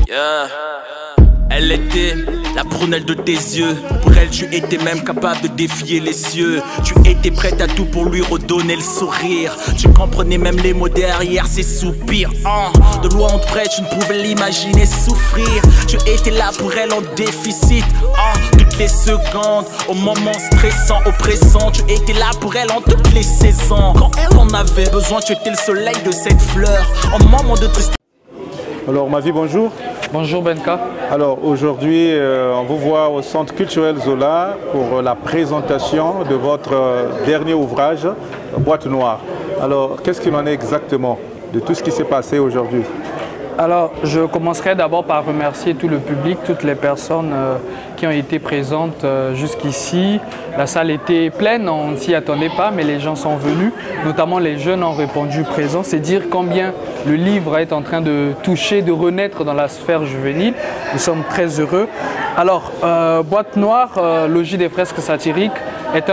Yeah. Elle était la prunelle de tes yeux. Pour elle, tu étais même capable de défier les cieux. Tu étais prête à tout pour lui redonner le sourire. Tu comprenais même les mots derrière ses soupirs. De loin en près, tu ne pouvais l'imaginer souffrir. Tu étais là pour elle en déficit. Toutes les secondes, au moment stressant, oppressant. Tu étais là pour elle en toutes les saisons. Quand elle en avait besoin, tu étais le soleil de cette fleur. En moment de tristesse. Alors Mavi, bonjour. Bonjour Benka. Alors aujourd'hui, on vous voit au Centre culturel Zola pour la présentation de votre dernier ouvrage, Boîte Noire. Alors qu'est-ce qu'il en est exactement de tout ce qui s'est passé aujourd'hui? Alors, je commencerai d'abord par remercier tout le public, toutes les personnes qui ont été présentes jusqu'ici. La salle était pleine, on ne s'y attendait pas, mais les gens sont venus, notamment les jeunes ont répondu présents. C'est dire combien le livre est en train de toucher, de renaître dans la sphère juvénile. Nous sommes très heureux. Alors, Boîte Noire, Logis des fresques satiriques, est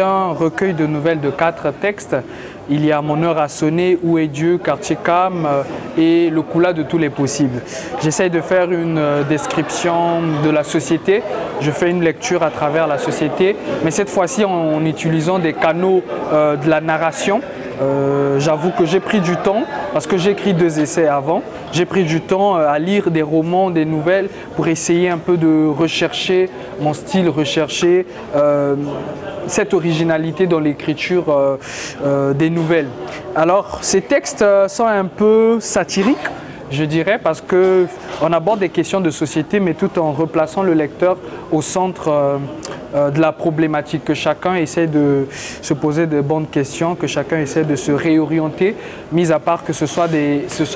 un recueil de nouvelles de 4 textes. Il y a Mon heure a sonné, Où est Dieu, Quartier Cam et Le Coula de tous les possibles. J'essaye de faire une description de la société. Je fais une lecture à travers la société, mais cette fois-ci en utilisant des canaux de la narration. J'avoue que j'ai pris du temps, parce que j'ai écrit 2 essais avant, j'ai pris du temps à lire des romans, des nouvelles, pour essayer un peu de rechercher mon style, rechercher cette originalité dans l'écriture des nouvelles. Alors, ces textes sont un peu satiriques, je dirais, parce qu'on aborde des questions de société, mais tout en replaçant le lecteur au centre de la problématique, que chacun essaie de se poser de bonnes questions, que chacun essaie de se réorienter, mis à part que ce soit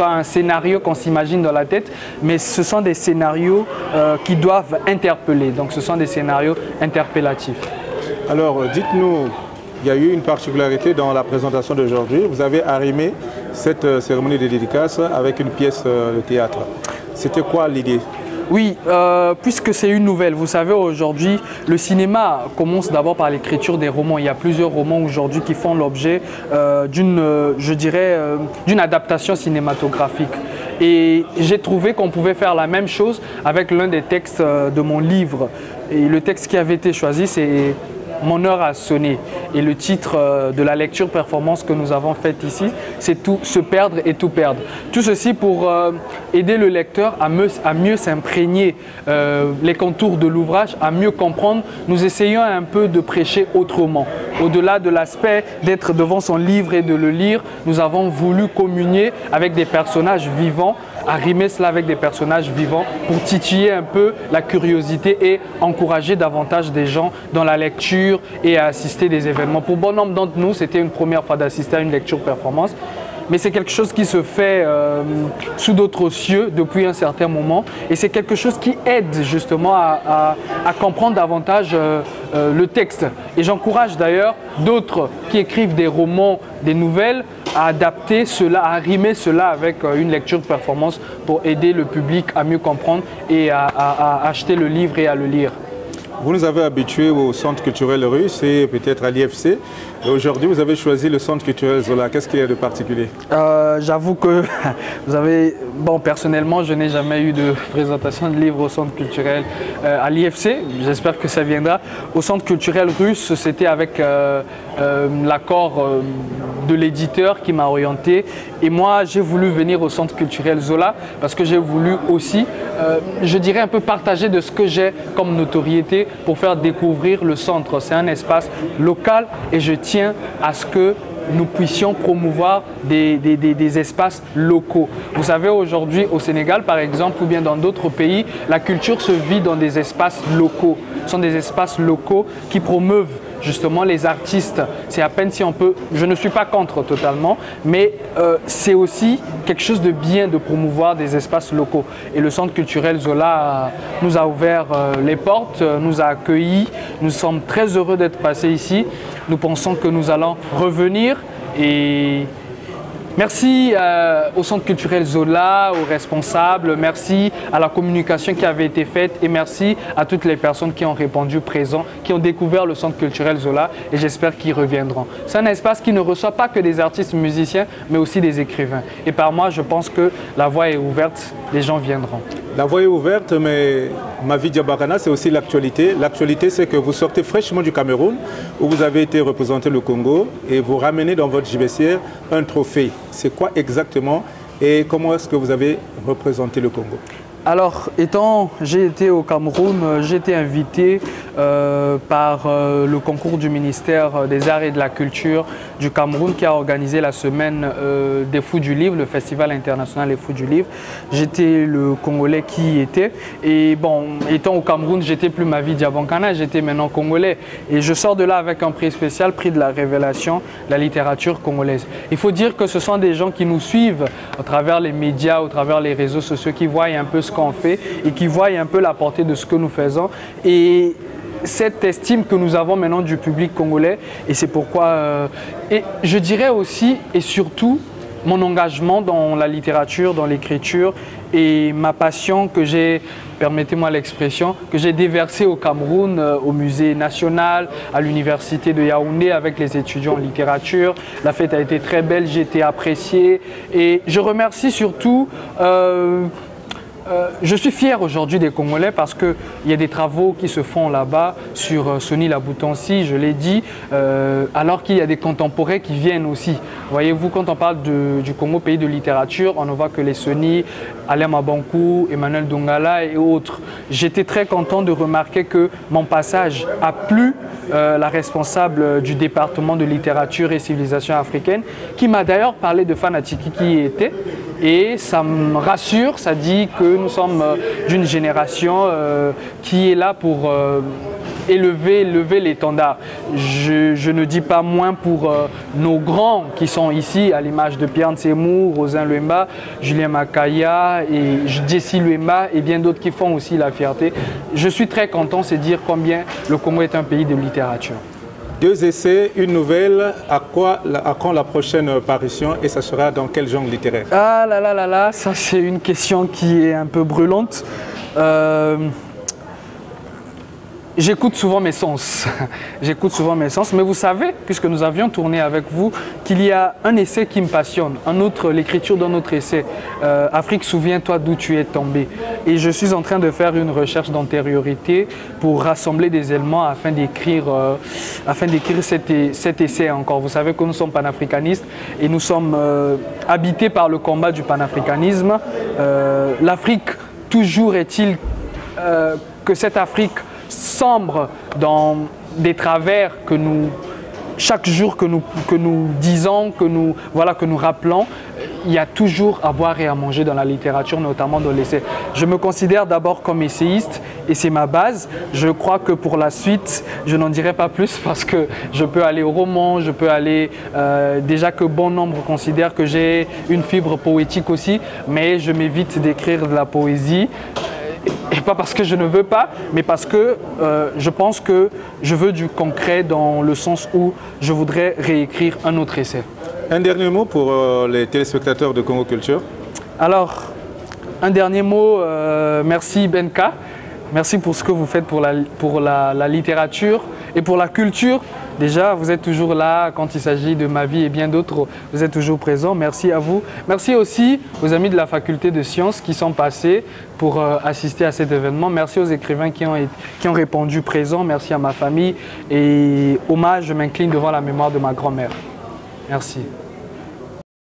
un scénario qu'on s'imagine dans la tête, mais ce sont des scénarios qui doivent interpeller, donc ce sont des scénarios interpellatifs. Alors, dites-nous, il y a eu une particularité dans la présentation d'aujourd'hui. Vous avez arrimé cette cérémonie de dédicace avec une pièce de théâtre. C'était quoi l'idée? Oui, puisque c'est une nouvelle. Vous savez, aujourd'hui, le cinéma commence d'abord par l'écriture des romans. Il y a plusieurs romans aujourd'hui qui font l'objet d'une adaptation cinématographique. Et j'ai trouvé qu'on pouvait faire la même chose avec l'un des textes de mon livre. Et le texte qui avait été choisi, c'est Mon heure a sonné. Et le titre de la lecture performance que nous avons faite ici, c'est Tout se perdre et tout perdre. Tout ceci pour aider le lecteur à mieux s'imprégner les contours de l'ouvrage, à mieux comprendre. Nous essayons un peu de prêcher autrement. Au-delà de l'aspect d'être devant son livre et de le lire, nous avons voulu communier avec des personnages vivants, arrimer cela avec des personnages vivants pour titiller un peu la curiosité et encourager davantage des gens dans la lecture et à assister des événements. Pour bon nombre d'entre nous, c'était une première fois d'assister à une lecture performance. Mais c'est quelque chose qui se fait sous d'autres cieux depuis un certain moment. Et c'est quelque chose qui aide justement à comprendre davantage le texte. Et j'encourage d'ailleurs d'autres qui écrivent des romans, des nouvelles, à adapter cela, à rimer cela avec une lecture performance pour aider le public à mieux comprendre et à acheter le livre et à le lire. Vous nous avez habitués au Centre culturel russe et peut-être à l'IFC. Aujourd'hui, vous avez choisi le Centre culturel Zola. Qu'est-ce qu'il y a de particulier? J'avoue que vous avez... Bon, personnellement, je n'ai jamais eu de présentation de livre au Centre culturel à l'IFC. J'espère que ça viendra. Au Centre culturel russe, c'était avec l'accord de l'éditeur qui m'a orienté. Et moi, j'ai voulu venir au Centre culturel Zola parce que j'ai voulu aussi, je dirais, un peu partager de ce que j'ai comme notoriété pour faire découvrir le centre. C'est un espace local et je tiens à ce que nous puissions promouvoir des espaces locaux. Vous savez, aujourd'hui au Sénégal par exemple ou bien dans d'autres pays, la culture se vit dans des espaces locaux. Ce sont des espaces locaux qui promeuvent justement les artistes. C'est à peine si on peut, je ne suis pas contre totalement, mais c'est aussi quelque chose de bien de promouvoir des espaces locaux. Et le Centre culturel Zola nous a ouvert les portes, nous a accueillis, nous sommes très heureux d'être passés ici. Nous pensons que nous allons revenir et Merci au Centre culturel Zola, aux responsables, merci à la communication qui avait été faite et merci à toutes les personnes qui ont répondu présent, qui ont découvert le Centre culturel Zola et j'espère qu'ils reviendront. C'est un espace qui ne reçoit pas que des artistes musiciens, mais aussi des écrivains. Et par moi, je pense que la voie est ouverte, les gens viendront. La voie est ouverte, mais Mavi Diabarana, c'est aussi l'actualité. L'actualité, c'est que vous sortez fraîchement du Cameroun, où vous avez été représenté le Congo, et vous ramenez dans votre gibecière un trophée. C'est quoi exactement et comment est-ce que vous avez représenté le Congo? Alors, j'ai été au Cameroun, j'ai été invité par le concours du ministère des Arts et de la Culture du Cameroun qui a organisé la semaine des Fous du Livre, le Festival international des Fous du Livre. J'étais le Congolais qui y était. Et bon, étant au Cameroun, j'étais plus Mavi Diabankana, j'étais maintenant Congolais. Et je sors de là avec un prix spécial, prix de la révélation de la littérature congolaise. Il faut dire que ce sont des gens qui nous suivent à travers les médias, au travers les réseaux sociaux, qui voient un peu ce qu'on fait et qui voient un peu la portée de ce que nous faisons et cette estime que nous avons maintenant du public congolais et c'est pourquoi et je dirais aussi et surtout mon engagement dans la littérature, dans l'écriture et ma passion que j'ai, permettez-moi l'expression, que j'ai déversée au Cameroun, au musée national, à l'université de Yaoundé avec les étudiants en littérature. La fête a été très belle, j'ai été apprécié et je remercie surtout je suis fier aujourd'hui des Congolais parce qu'il y a des travaux qui se font là-bas sur Sony Laboutansi, je l'ai dit, alors qu'il y a des contemporains qui viennent aussi. Voyez-vous, quand on parle du Congo, pays de littérature, on ne voit que les Sony, Alain Mabankou, Emmanuel Dongala et autres. J'étais très content de remarquer que mon passage a plu la responsable du département de littérature et civilisation africaine, qui m'a d'ailleurs parlé de Fanatiki qui y était. Et ça me rassure, ça dit que nous sommes d'une génération qui est là pour élever l'étendard. Je ne dis pas moins pour nos grands qui sont ici, à l'image de Pierre Ntsemou, Rosin Luemba, Julien Makaya et Jessie Luemba et bien d'autres qui font aussi la fierté. Je suis très content, c'est dire combien le Congo est un pays de littérature. 2 essais, une nouvelle, à quand la prochaine parution et ça sera dans quel genre littéraire? Ah là là là là, ça c'est une question qui est un peu brûlante. J'écoute souvent mes sens, j'écoute souvent mes sens, mais vous savez, puisque nous avions tourné avec vous, qu'il y a un essai qui me passionne, un autre, l'écriture d'un autre essai, Afrique, souviens-toi d'où tu es tombé. Et je suis en train de faire une recherche d'antériorité pour rassembler des éléments afin d'écrire cet essai encore. Vous savez que nous sommes panafricanistes et nous sommes habités par le combat du panafricanisme. L'Afrique, toujours est-il que cette Afrique sombre dans des travers que nous, chaque jour que nous disons, que nous rappelons, il y a toujours à boire et à manger dans la littérature, notamment dans l'essai. Je me considère d'abord comme essayiste et c'est ma base. Je crois que pour la suite, je n'en dirai pas plus parce que je peux aller au roman, je peux aller... déjà que bon nombre considèrent que j'ai une fibre poétique aussi, mais je m'évite d'écrire de la poésie. Et pas parce que je ne veux pas, mais parce que je pense que je veux du concret dans le sens où je voudrais réécrire un autre essai. Un dernier mot pour les téléspectateurs de Congo Culture. Alors, un dernier mot, merci Benka. Merci pour ce que vous faites pour la littérature et pour la culture. Déjà, vous êtes toujours là quand il s'agit de ma vie et bien d'autres, vous êtes toujours présents. Merci à vous. Merci aussi aux amis de la faculté de sciences qui sont passés pour assister à cet événement. Merci aux écrivains qui ont répondu présents. Merci à ma famille et hommage, je m'incline devant la mémoire de ma grand-mère. Merci.